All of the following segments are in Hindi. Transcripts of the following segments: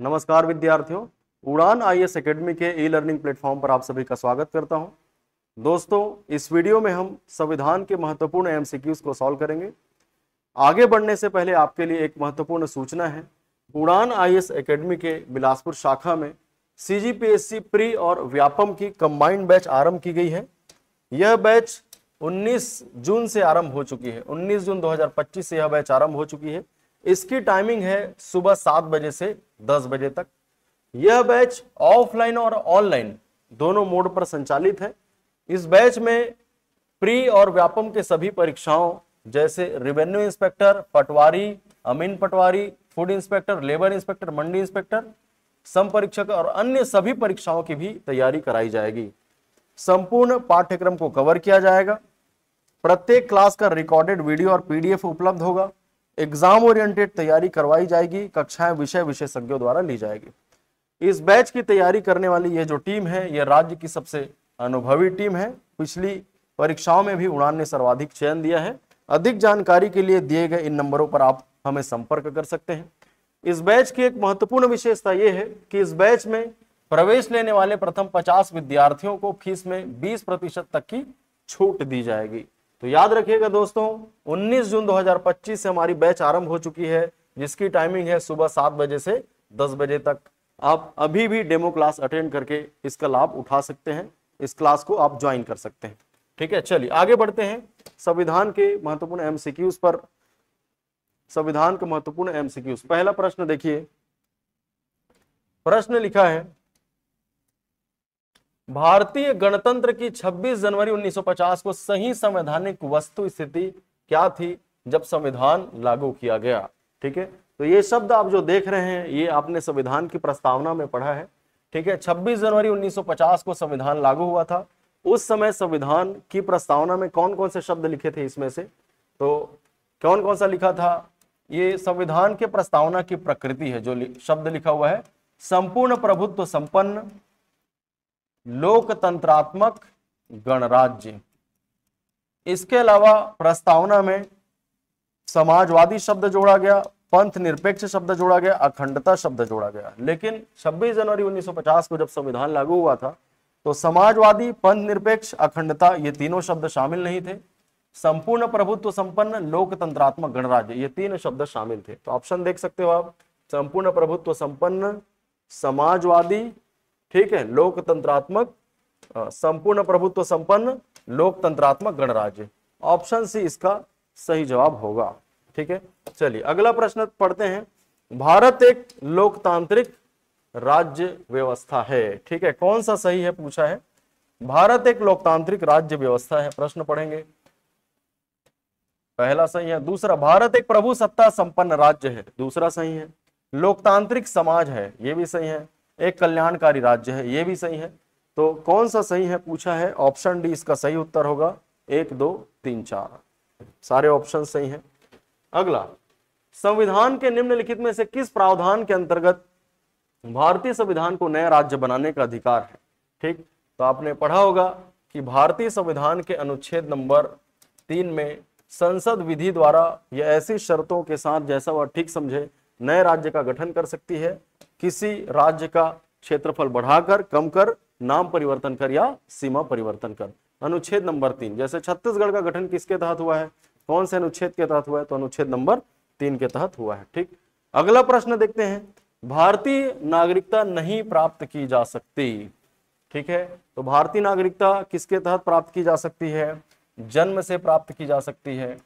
नमस्कार विद्यार्थियों, उड़ान आईएएस एकेडमी के ई लर्निंग प्लेटफॉर्म पर आप सभी का स्वागत करता हूं। दोस्तों, इस वीडियो में हम संविधान के महत्वपूर्ण एमसीक्यूज को सॉल्व करेंगे। आगे बढ़ने से पहले आपके लिए एक महत्वपूर्ण सूचना है। उड़ान आईएएस एकेडमी के बिलासपुर शाखा में सीजीपीएससी प्री और व्यापम की कंबाइंड बैच आरंभ की गई है। यह बैच 19 जून से आरंभ हो चुकी है। 19 जून 2025 से यह बैच आरंभ हो चुकी है। इसकी टाइमिंग है सुबह 7 बजे से 10 बजे तक। यह बैच ऑफलाइन और ऑनलाइन दोनों मोड पर संचालित है। इस बैच में प्री और व्यापम के सभी परीक्षाओं जैसे रेवेन्यू इंस्पेक्टर, पटवारी, अमीन पटवारी, फूड इंस्पेक्टर, लेबर इंस्पेक्टर, मंडी इंस्पेक्टर, सम परीक्षक और अन्य सभी परीक्षाओं की भी तैयारी कराई जाएगी। संपूर्ण पाठ्यक्रम को कवर किया जाएगा। प्रत्येक क्लास का रिकॉर्डेड वीडियो और पीडीएफ उपलब्ध होगा। एग्जाम ओरिएंटेड तैयारी करवाई जाएगी। कक्षाएं विषय विशेषज्ञों द्वारा ली जाएगी। इस बैच की तैयारी करने वाली ये जो टीम है, यह राज्य की सबसे अनुभवी टीम है। पिछली परीक्षाओं में भी उड़ान ने सर्वाधिक चयन दिया है। अधिक जानकारी के लिए दिए गए इन नंबरों पर आप हमें संपर्क कर सकते हैं। इस बैच की एक महत्वपूर्ण विशेषता यह है कि इस बैच में प्रवेश लेने वाले प्रथम 50 विद्यार्थियों को फीस में 20% तक की छूट दी जाएगी। तो याद रखिएगा दोस्तों, 19 जून 2025 से हमारी बैच आरंभ हो चुकी है, जिसकी टाइमिंग है सुबह 7 बजे से 10 बजे तक। आप अभी भी डेमो क्लास अटेंड करके इसका लाभ उठा सकते हैं। इस क्लास को आप ज्वाइन कर सकते हैं। ठीक है, चलिए आगे बढ़ते हैं संविधान के महत्वपूर्ण एमसीक्यूज पर। संविधान के महत्वपूर्ण एमसीक्यूज, पहला प्रश्न देखिए। प्रश्न लिखा है, भारतीय गणतंत्र की 26 जनवरी 1950 को सही संवैधानिक वस्तु स्थिति क्या थी जब संविधान लागू किया गया। ठीक है, तो ये शब्द आप जो देख रहे हैं ये आपने संविधान की प्रस्तावना में पढ़ा है। ठीक है, 26 जनवरी 1950 को संविधान लागू हुआ था। उस समय संविधान की प्रस्तावना में कौन कौन से शब्द लिखे थे इसमें से, तो कौन कौन सा लिखा था? ये संविधान के प्रस्तावना की प्रकृति है। जो शब्द लिखा हुआ है, संपूर्ण प्रभुत्व संपन्न, लोकतंत्रात्मक, गणराज्य। इसके अलावा प्रस्तावना में समाजवादी शब्द जोड़ा गया, पंथ निरपेक्ष शब्द जोड़ा गया, अखंडता शब्द जोड़ा गया। लेकिन 26 जनवरी 1950 को जब संविधान लागू हुआ था तो समाजवादी, पंथ निरपेक्ष, अखंडता ये तीनों शब्द शामिल नहीं थे। संपूर्ण प्रभुत्व संपन्न, लोकतंत्रात्मक, गणराज्य ये तीन शब्द शामिल थे। तो ऑप्शन देख सकते हो आप, संपूर्ण प्रभुत्व संपन्न, समाजवादी, ठीक है, लोकतंत्रात्मक, संपूर्ण प्रभुत्व संपन्न, लोकतंत्रात्मक, गणराज्य। ऑप्शन सी इसका सही जवाब होगा। ठीक है, चलिए अगला प्रश्न पढ़ते हैं। भारत एक लोकतांत्रिक राज्य व्यवस्था है। ठीक है, कौन सा सही है पूछा है। भारत एक लोकतांत्रिक राज्य व्यवस्था है। प्रश्न पढ़ेंगे, पहला सही है। दूसरा, भारत एक प्रभु सत्ता संपन्न राज्य है। दूसरा सही है। लोकतांत्रिक समाज है, ये भी सही है। एक कल्याणकारी राज्य है, ये भी सही है। तो कौन सा सही है पूछा है। ऑप्शन डी इसका सही उत्तर होगा। 1, 2, 3, 4 सारे ऑप्शन सही हैं। अगला, संविधान के निम्नलिखित में से किस प्रावधान के अंतर्गत भारतीय संविधान को नया राज्य बनाने का अधिकार है। ठीक, तो आपने पढ़ा होगा कि भारतीय संविधान के अनुच्छेद नंबर 3 में संसद विधि द्वारा या ऐसी शर्तों के साथ जैसा वह ठीक समझे नए राज्य का गठन कर सकती है। किसी राज्य का क्षेत्रफल बढ़ाकर, कम कर, नाम परिवर्तन कर या सीमा परिवर्तन कर। अनुच्छेद नंबर 3, जैसे छत्तीसगढ़ का गठन किसके तहत हुआ है, कौन से अनुच्छेद के तहत हुआ है, तो अनुच्छेद नंबर 3 के तहत हुआ है। ठीक, अगला प्रश्न देखते हैं। भारतीय नागरिकता नहीं प्राप्त की जा सकती। ठीक है, तो भारतीय नागरिकता किसके तहत प्राप्त की जा सकती है। जन्म से प्राप्त की जा सकती है,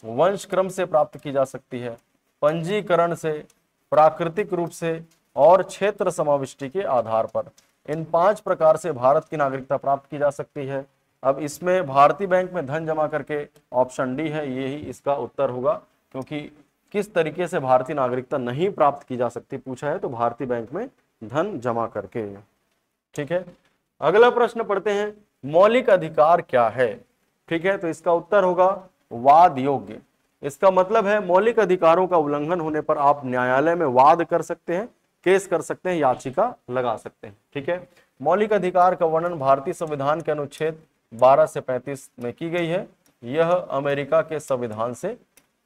वंश क्रम से प्राप्त की जा सकती है, पंजीकरण से, प्राकृतिक रूप से और क्षेत्र समाविष्टि के आधार पर। इन 5 प्रकार से भारत की नागरिकता प्राप्त की जा सकती है। अब इसमें भारतीय बैंक में धन जमा करके, ऑप्शन डी है, यही इसका उत्तर होगा। क्योंकि किस तरीके से भारतीय नागरिकता नहीं प्राप्त की जा सकती पूछा है, तो भारतीय बैंक में धन जमा करके। ठीक है, अगला प्रश्न पढ़ते हैं। मौलिक अधिकार क्या है। ठीक है, तो इसका उत्तर होगा वाद योग्य। इसका मतलब है मौलिक अधिकारों का उल्लंघन होने पर आप न्यायालय में वाद कर सकते हैं, केस कर सकते हैं, याचिका लगा सकते हैं। ठीक है, मौलिक अधिकार का वर्णन भारतीय संविधान के अनुच्छेद 12 से 35 में की गई है। यह अमेरिका के संविधान से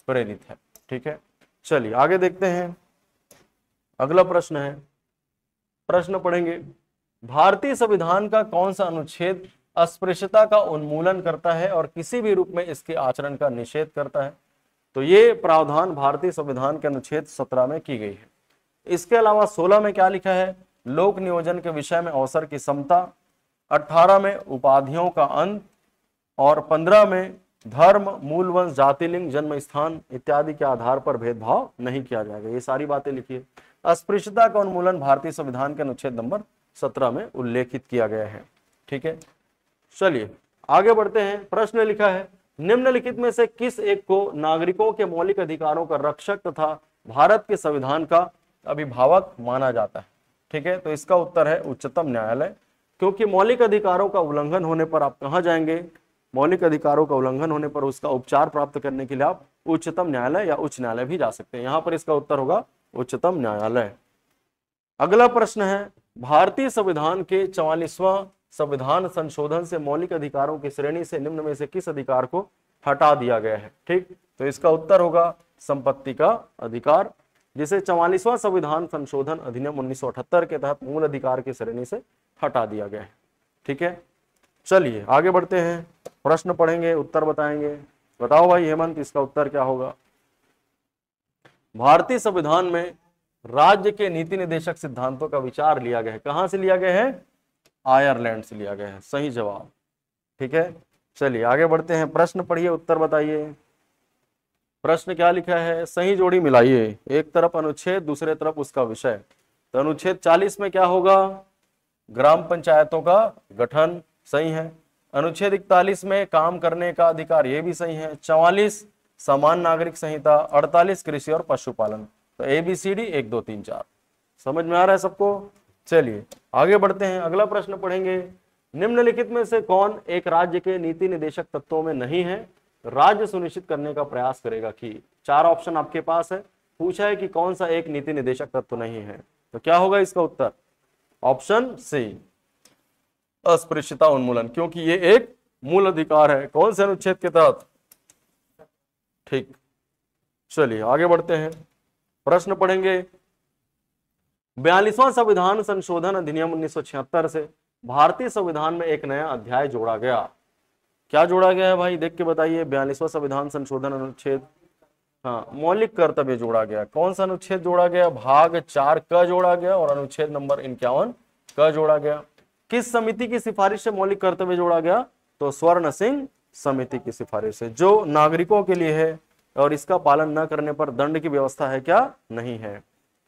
प्रेरित है। ठीक है, चलिए आगे देखते हैं। अगला प्रश्न है, प्रश्न पढ़ेंगे, भारतीय संविधान का कौन सा अनुच्छेद अस्पृश्यता का उन्मूलन करता है और किसी भी रूप में इसके आचरण का निषेध करता है? तो ये प्रावधान भारतीय संविधान के अनुच्छेद 17 में की गई है। इसके अलावा 16 में क्या लिखा है? लोक नियोजन के विषय में अवसर की समता, 18 में उपाधियों का अंत और 15 में धर्म, मूल वंश, जाति, लिंग, जन्म स्थान इत्यादि के आधार पर भेदभाव नहीं किया जाएगा। ये सारी बातें लिखी है। अस्पृश्यता का उन्मूलन भारतीय संविधान के अनुच्छेद नंबर 17 में उल्लेखित किया गया है। ठीक है, चलिए आगे बढ़ते हैं। प्रश्न लिखा है, निम्नलिखित में से किस एक को नागरिकों के मौलिक अधिकारों का रक्षक तथा भारत के संविधान का अभिभावक माना जाता है? ठीक है, तो इसका उत्तर है उच्चतम न्यायालय, क्योंकि मौलिक अधिकारों का उल्लंघन होने पर आप कहां जाएंगे? मौलिक अधिकारों का उल्लंघन होने पर उसका उपचार प्राप्त करने के लिए आप उच्चतम न्यायालय या उच्च न्यायालय भी जा सकते हैं। यहां पर इसका उत्तर होगा उच्चतम न्यायालय। अगला प्रश्न है, भारतीय संविधान के 44वां संविधान संशोधन से मौलिक अधिकारों की श्रेणी से निम्न में से किस अधिकार को हटा दिया गया है? ठीक, तो इसका उत्तर होगा संपत्ति का अधिकार, जिसे 44वां संविधान संशोधन अधिनियम 1978 के तहत मूल अधिकार की श्रेणी से हटा दिया गया है। ठीक है, चलिए आगे बढ़ते हैं। प्रश्न पढ़ेंगे, उत्तर बताएंगे। बताओ भाई हेमंत, इसका उत्तर क्या होगा? भारतीय संविधान में राज्य के नीति निदेशक सिद्धांतों का विचार लिया गया है। कहां से लिया गया है? आयरलैंड से लिया गया है। सही जवाब। ठीक है, चलिए आगे बढ़ते हैं। प्रश्न पढ़िए, उत्तर बताइए। प्रश्न क्या लिखा है? सही जोड़ी मिलाइए, एक तरफ अनुच्छेद, दूसरे तरफ उसका विषय। तो अनुच्छेद 40 में क्या होगा? ग्राम पंचायतों का गठन, सही है। अनुच्छेद 41 में काम करने का अधिकार, ये भी सही है। 44 समान नागरिक संहिता, 48 कृषि और पशुपालन। तो ABCD 1 2 3 4 समझ में आ रहा है सबको? चलिए आगे बढ़ते हैं। अगला प्रश्न पढ़ेंगे, निम्नलिखित में से कौन एक राज्य के नीति निदेशक तत्वों में नहीं है? राज्य सुनिश्चित करने का प्रयास करेगा कि 4 ऑप्शन आपके पास है। पूछा है कि कौन सा एक नीति निदेशक तत्व नहीं है, तो क्या होगा इसका उत्तर? ऑप्शन सी, अस्पृश्यता उन्मूलन, क्योंकि ये एक मूल अधिकार है। कौन से अनुच्छेद के तहत? ठीक, चलिए आगे बढ़ते हैं। प्रश्न पढ़ेंगे, 42वां संविधान संशोधन अधिनियम 1976 से भारतीय संविधान में एक नया अध्याय जोड़ा गया। क्या जोड़ा गया है भाई, देख के बताइए। 42वां संविधान संशोधन अनुच्छेद, हाँ, मौलिक कर्तव्य जोड़ा गया। कौन सा अनुच्छेद जोड़ा गया? भाग 4 क जोड़ा गया और अनुच्छेद नंबर 51 क जोड़ा गया। किस समिति की सिफारिश से मौलिक कर्तव्य जोड़ा गया? तो स्वर्ण सिंह समिति की सिफारिश से, जो नागरिकों के लिए है और इसका पालन न करने पर दंड की व्यवस्था है क्या? नहीं है।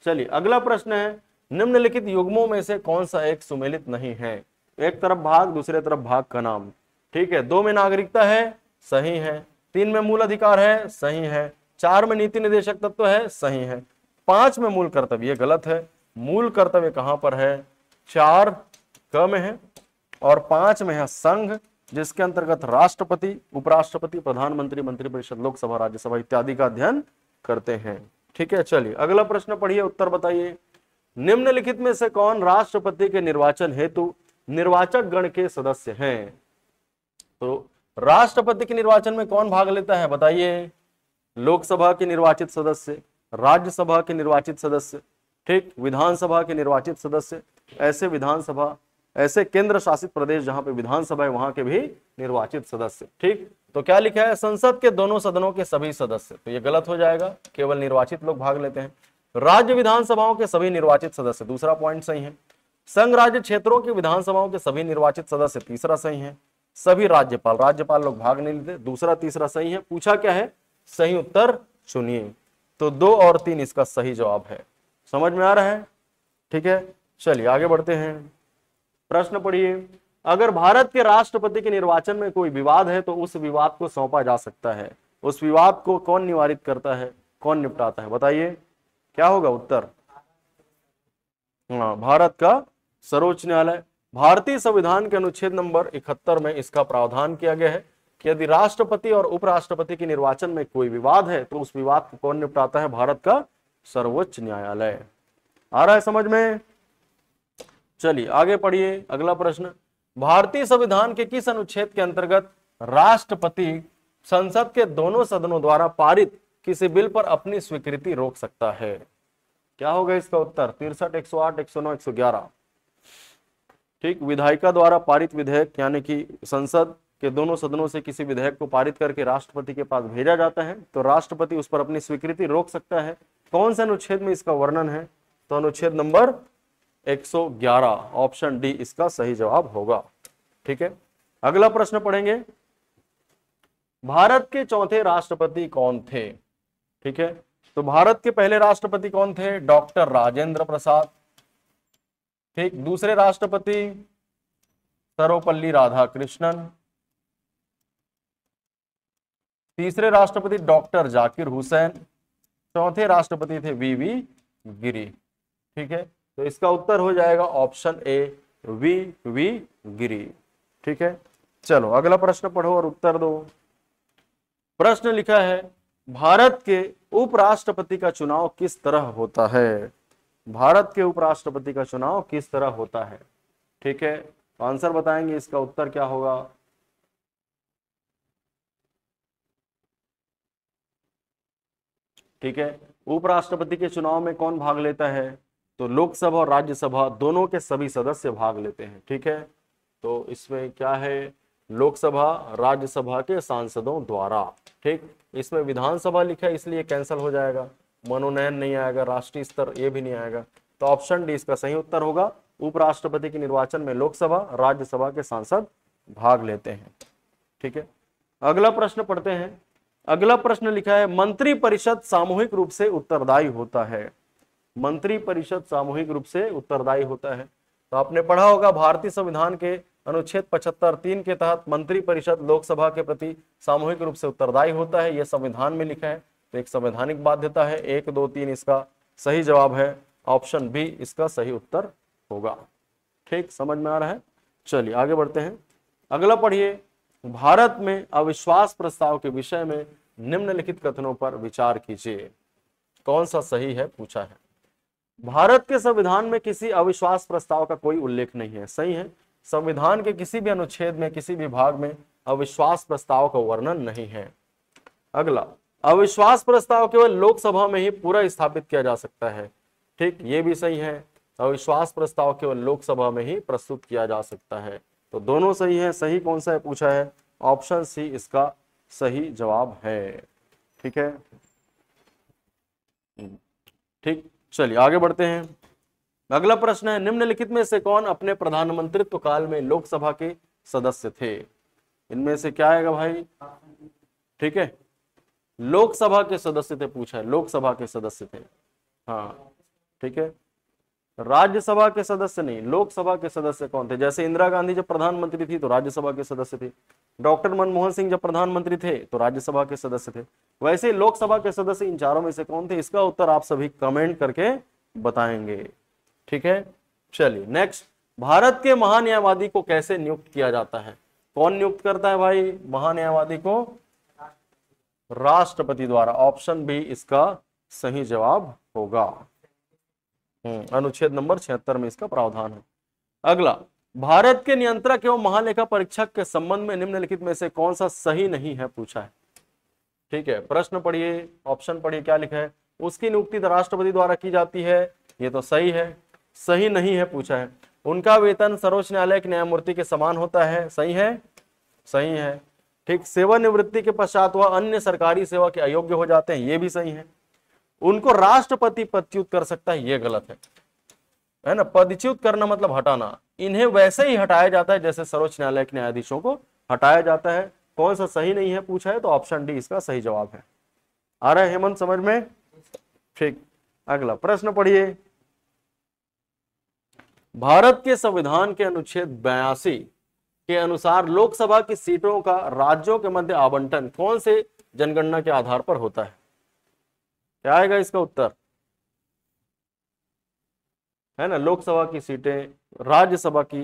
चलिए अगला प्रश्न है, निम्नलिखित युग्मों में से कौन सा एक सुमेलित नहीं है? एक तरफ भाग, दूसरे तरफ भाग का नाम। ठीक है, 2 में नागरिकता है, सही है। 3 में मूल अधिकार है, सही है। 4 में नीति निदेशक तत्व है, सही है। 5 में मूल कर्तव्य, ये गलत है। मूल कर्तव्य कहां पर है? 4 क में है और 5 में है संघ, जिसके अंतर्गत राष्ट्रपति, उपराष्ट्रपति, प्रधानमंत्री, मंत्रिपरिषद, लोकसभा, राज्यसभा इत्यादि का अध्ययन करते हैं। ठीक है, चलिए अगला प्रश्न पढ़िए, उत्तर बताइए। निम्नलिखित में से कौन राष्ट्रपति के निर्वाचन हेतु निर्वाचक गण के सदस्य हैं? तो राष्ट्रपति के निर्वाचन में कौन भाग लेता है बताइए? लोकसभा के निर्वाचित सदस्य, राज्यसभा के निर्वाचित सदस्य, ठीक, विधानसभा के निर्वाचित सदस्य। ऐसे केंद्र शासित प्रदेश जहां पे विधानसभा है वहां के भी निर्वाचित सदस्य। ठीक, तो क्या लिखा है? संसद के दोनों सदनों के सभी सदस्य, तो ये गलत हो जाएगा, केवल निर्वाचित लोग भाग लेते हैं। राज्य विधानसभाओं के सभी निर्वाचित सदस्य, दूसरा पॉइंट सही है। संघ राज्य क्षेत्रों की विधानसभाओं के सभी निर्वाचित सदस्य, तीसरा सही है। सभी राज्यपाल लोग भाग नहीं लेते, दूसरा तीसरा सही है। पूछा क्या है? सही उत्तर चुनिए। तो 2 और 3 इसका सही जवाब है। समझ में आ रहा है? ठीक है, चलिए आगे बढ़ते हैं। प्रश्न पढ़िए, अगर भारत के राष्ट्रपति के निर्वाचन में कोई विवाद है तो उस विवाद को सौंपा जा सकता है। उस विवाद को कौन निवारित करता है, कौन निपटाता है बताइए? क्या होगा उत्तर? भारत का सर्वोच्च न्यायालय। भारतीय संविधान के अनुच्छेद नंबर 71 में इसका प्रावधान किया गया है कि यदि राष्ट्रपति और उपराष्ट्रपति के निर्वाचन में कोई विवाद है तो उस विवाद को कौन निपटाता है? भारत का सर्वोच्च न्यायालय। आ रहा है समझ में? चलिए आगे पढ़िए। अगला प्रश्न, भारतीय संविधान के किस अनुच्छेद के अंतर्गत राष्ट्रपति संसद के दोनों सदनों द्वारा पारित किसी बिल पर अपनी स्वीकृति रोक सकता है? क्या होगा इसका उत्तर? 63, 108, 109, 111। ठीक, विधायिका द्वारा पारित विधेयक यानी कि संसद के दोनों सदनों से किसी विधेयक को पारित करके राष्ट्रपति के पास भेजा जाता है तो राष्ट्रपति उस पर अपनी स्वीकृति रोक सकता है। कौन से अनुच्छेद में इसका वर्णन है? तो अनुच्छेद नंबर 111, ऑप्शन डी इसका सही जवाब होगा। ठीक है, अगला प्रश्न पढ़ेंगे। भारत के चौथे राष्ट्रपति कौन थे? ठीक है, तो भारत के पहले राष्ट्रपति कौन थे? डॉक्टर राजेंद्र प्रसाद। ठीक, दूसरे राष्ट्रपति सर्वपल्ली राधाकृष्णन। तीसरे राष्ट्रपति डॉक्टर जाकिर हुसैन। चौथे राष्ट्रपति थे वीवी गिरी। ठीक है, तो इसका उत्तर हो जाएगा ऑप्शन ए, वीवी गिरी। ठीक है, चलो अगला प्रश्न पढ़ो और उत्तर दो। प्रश्न लिखा है, भारत के उपराष्ट्रपति का चुनाव किस तरह होता है? भारत के उपराष्ट्रपति का चुनाव किस तरह होता है? ठीक है, आंसर बताएंगे, इसका उत्तर क्या होगा? ठीक है, उपराष्ट्रपति के चुनाव में कौन भाग लेता है? तो लोकसभा और राज्यसभा दोनों के सभी सदस्य भाग लेते हैं। ठीक है, तो इसमें क्या है? लोकसभा राज्यसभा के सांसदों द्वारा। ठीक, इसमें विधानसभा लिखा है इसलिए कैंसिल हो जाएगा, मनोनयन नहीं आएगा, राष्ट्रीय स्तर ये भी नहीं आएगा। तो ऑप्शन डी इसका सही उत्तर होगा। उपराष्ट्रपति के निर्वाचन में लोकसभा राज्यसभा के सांसद भाग लेते हैं। ठीक है, अगला प्रश्न पढ़ते हैं। अगला प्रश्न लिखा है, मंत्री परिषद सामूहिक रूप से उत्तरदायी होता है। मंत्री परिषद सामूहिक रूप से उत्तरदायी होता है। तो आपने पढ़ा होगा भारतीय संविधान के अनुच्छेद 75(3) के तहत मंत्री परिषद लोकसभा के प्रति सामूहिक रूप से उत्तरदायी होता है, यह संविधान में लिखा है। तो एक संवैधानिक बाध्यता है। 1, 2, 3 इसका सही जवाब है। ऑप्शन बी इसका सही उत्तर होगा। ठीक, समझ में आ रहा है? चलिए आगे बढ़ते हैं। अगला पढ़िए, भारत में अविश्वास प्रस्ताव के विषय में निम्नलिखित कथनों पर विचार कीजिए। कौन सा सही है पूछा है। भारत के संविधान में किसी अविश्वास प्रस्ताव का कोई उल्लेख नहीं है। सही है, संविधान के किसी भी अनुच्छेद में किसी भी भाग में अविश्वास प्रस्ताव का वर्णन नहीं है। अगला, अविश्वास प्रस्ताव केवल लोकसभा में ही पूरा स्थापित किया जा सकता है। ठीक, ये भी सही है, अविश्वास प्रस्ताव केवल लोकसभा में ही प्रस्तुत किया जा सकता है। तो दोनों सही है। सही कौन सा है पूछा है? ऑप्शन सी इसका सही जवाब है। ठीक है, ठीक, चलिए आगे बढ़ते हैं। अगला प्रश्न है, निम्नलिखित में से कौन अपने प्रधानमंत्रित्व काल में लोकसभा के सदस्य थे? इनमें से क्या आएगा भाई? ठीक है, लोकसभा के सदस्य थे पूछा है, लोकसभा के सदस्य थे। हाँ, ठीक है, राज्यसभा के सदस्य नहीं, लोकसभा के सदस्य कौन थे? जैसे इंदिरा गांधी जब प्रधानमंत्री थी तो राज्यसभा के सदस्य थे। डॉक्टर मनमोहन सिंह जब प्रधानमंत्री थे तो राज्यसभा के सदस्य थे। वैसे ही लोकसभा के सदस्य इन चारों में से कौन थे? इसका उत्तर आप सभी कमेंट करके बताएंगे। ठीक है, चलिए नेक्स्ट, भारत के महान्यायवादी को कैसे नियुक्त किया जाता है? कौन नियुक्त करता है भाई महान्यायवादी को? राष्ट्रपति द्वारा। ऑप्शन बी इसका सही जवाब होगा। अनुच्छेद नंबर 76 में इसका प्रावधान है। अगला, भारत के नियंत्रक एवं महालेखा परीक्षक के संबंध में निम्नलिखित में से कौन सा सही नहीं है पूछा है। ठीक है, प्रश्न पढ़िए, ऑप्शन पढ़िए, क्या लिखा है? उसकी नियुक्ति राष्ट्रपति द्वारा की जाती है, ये तो सही है। सही नहीं है पूछा है, उनका वेतन सर्वोच्च न्यायालय के न्यायमूर्ति के समान होता है। सही है? सही है। ठीक, सेवानिवृत्ति के पश्चात वह अन्य सरकारी सेवा के अयोग्य हो जाते हैं, ये भी सही है। उनको राष्ट्रपति पदच्युत कर सकता है, ये गलत है ना। पदच्युत करना मतलब हटाना, इन्हें वैसे ही हटाया जाता है जैसे सर्वोच्च न्यायालय के न्यायाधीशों को हटाया जाता है। कौन सा सही नहीं है पूछा है, तो ऑप्शन डी इसका सही जवाब है। आ रहा है हेमंत समझ में? ठीक, अगला प्रश्न पढ़िए। भारत के संविधान के अनुच्छेद 82 के अनुसार लोकसभा की सीटों का राज्यों के मध्य आवंटन कौन से जनगणना के आधार पर होता है? क्या आएगा इसका उत्तर? है ना, लोकसभा की सीटें, राज्यसभा की,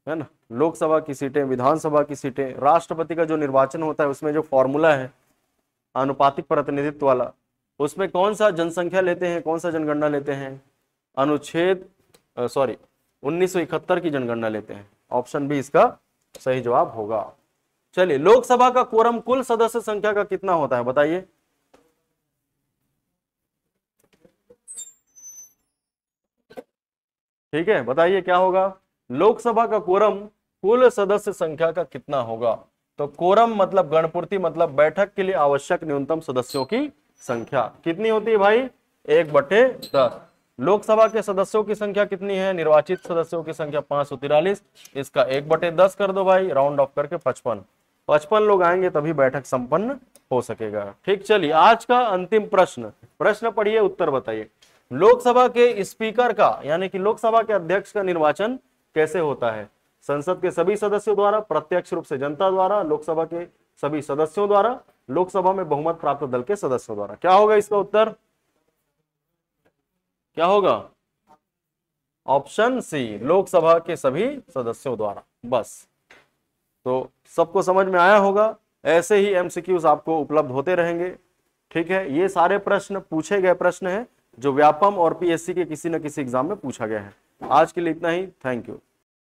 है ना, लोकसभा की सीटें, विधानसभा की सीटें, राष्ट्रपति का जो निर्वाचन होता है उसमें जो फॉर्मूला है आनुपातिक प्रतिनिधित्व वाला, उसमें कौन सा जनसंख्या लेते हैं, कौन सा जनगणना लेते हैं? अनुच्छेद 1971 की जनगणना लेते हैं। ऑप्शन बी इसका सही जवाब होगा। चलिए, लोकसभा का कोरम कुल सदस्य संख्या का कितना होता है बताइए? ठीक है, बताइए क्या होगा। लोकसभा का कोरम कुल सदस्य संख्या का कितना होगा। तो कोरम मतलब गणपूर्ति, मतलब बैठक के लिए आवश्यक न्यूनतम सदस्यों की संख्या कितनी होती है भाई, 1/10। लोकसभा के सदस्यों की संख्या कितनी है, निर्वाचित सदस्यों की संख्या 543, इसका 1/10 कर दो भाई, राउंड ऑफ करके 55 लोग आएंगे तभी बैठक संपन्न हो सकेगा। ठीक, चलिए आज का अंतिम प्रश्न पढ़िए, उत्तर बताइए। लोकसभा के स्पीकर का यानी कि लोकसभा के अध्यक्ष का निर्वाचन कैसे होता है। संसद के सभी सदस्यों द्वारा, प्रत्यक्ष रूप से जनता द्वारा, लोकसभा के सभी सदस्यों द्वारा, लोकसभा में बहुमत प्राप्त दल के सदस्यों द्वारा। क्या होगा इसका उत्तर, क्या होगा, ऑप्शन सी, लोकसभा के सभी सदस्यों द्वारा। बस, तो सबको समझ में आया होगा। ऐसे ही एमसीक्यूज आपको उपलब्ध होते रहेंगे। ठीक है, ये सारे प्रश्न पूछे गए प्रश्न हैं जो व्यापम और पीएससी के किसी न किसी एग्जाम में पूछा गया है। आज के लिए इतना ही, थैंक यू।